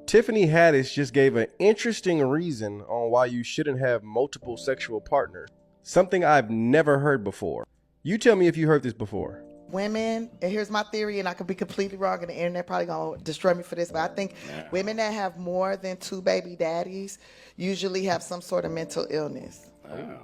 Tiffany Haddish just gave an interesting reason on why you shouldn't have multiple sexual partners. Something I've never heard before. You tell me if you heard this before. Women, and here's my theory, and I could be completely wrong, and the internet probably gonna destroy me for this, but I think women that have more than 2 baby daddies usually have some sort of mental illness. Oh.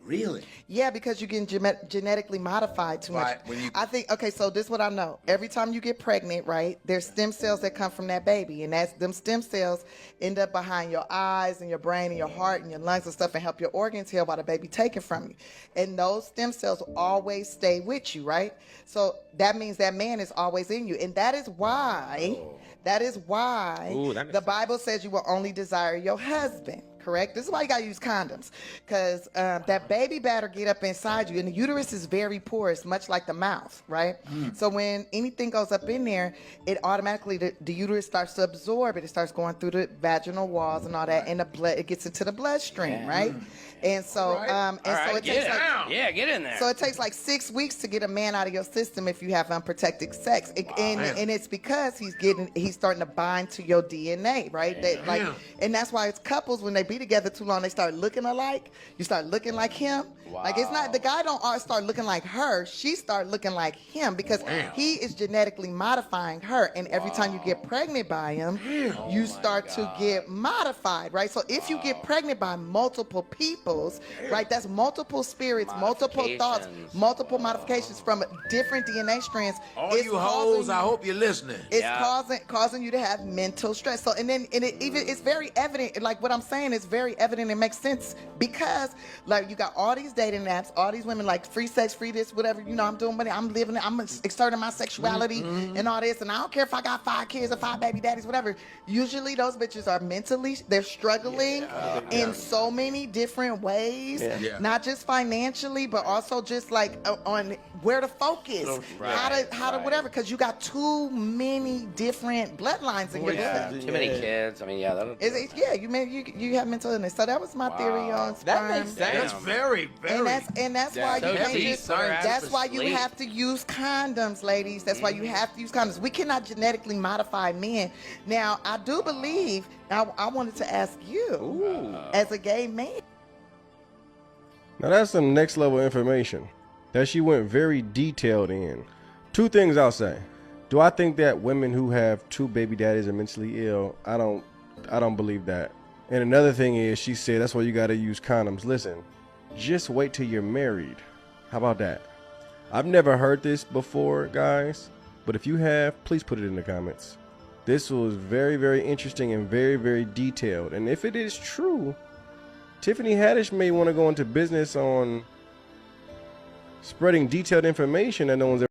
Really? Yeah, because you're getting genetically modified too much. I think, okay, so this is what I know. Every time you get pregnant, right, there's stem cells that come from that baby, and them stem cells end up behind your eyes and your brain and your heart and your lungs and stuff and help your organs heal while the baby taken from you. And those stem cells will always stay with you, right? So that means that man is always in you. And that is why, the Bible says you will only desire your husband. Correct? This is why you gotta use condoms, because that baby better get up inside you, and the uterus is very porous, much like the mouth, right? So when anything goes up in there, it automatically, the uterus starts to absorb it. It starts going through the vaginal walls and all that, and the blood, it gets into the bloodstream, right? And so, it takes get in there. So it takes like 6 weeks to get a man out of your system if you have unprotected sex, and it's because he's starting to bind to your DNA, right? And that's why it's couples, when they be together too long, they start looking alike. You start looking like him. Wow. Like, it's not, the guy don't start looking like her. She start looking like him, because he is genetically modifying her. And every time you get pregnant by him, you start to get modified, right? So if you get pregnant by multiple peoples, right, that's multiple spirits, multiple thoughts, multiple modifications from different DNA strands. All you hoes, I hope you're listening. It's causing you to have mental stress. So, and it's very evident, like what I'm saying is very evident and makes sense, because like you got all these dating apps, all these women like free sex, free this, whatever, I'm doing money, I'm living it, I'm exerting my sexuality and all this, and I don't care if I got 5 kids or 5 baby daddies, whatever. Usually those bitches are mentally, they're struggling in so many different ways, not just financially, but also just like on where to focus, how to whatever, because you got too many different bloodlines in your blood. Too many kids. I mean, you have mental illness. So that was my theory on sperm. That makes sense. That's very, very. And that's why you can't just. That's why you have to use condoms, ladies. That's why you have to use condoms. We cannot genetically modify men. Now, I do believe. I wanted to ask you, as a gay man. Now that's some next level information that she went very detailed in. 2 things I'll say. Do I think that women who have 2 baby daddies are mentally ill? I don't believe that. And another thing is, she said that's why you gotta use condoms. Listen, just wait till you're married. How about that? I've never heard this before, guys, but if you have, please put it in the comments. This was very, very interesting and very, very detailed. And if it is true, Tiffany Haddish may want to go into business on spreading detailed information that no one's ever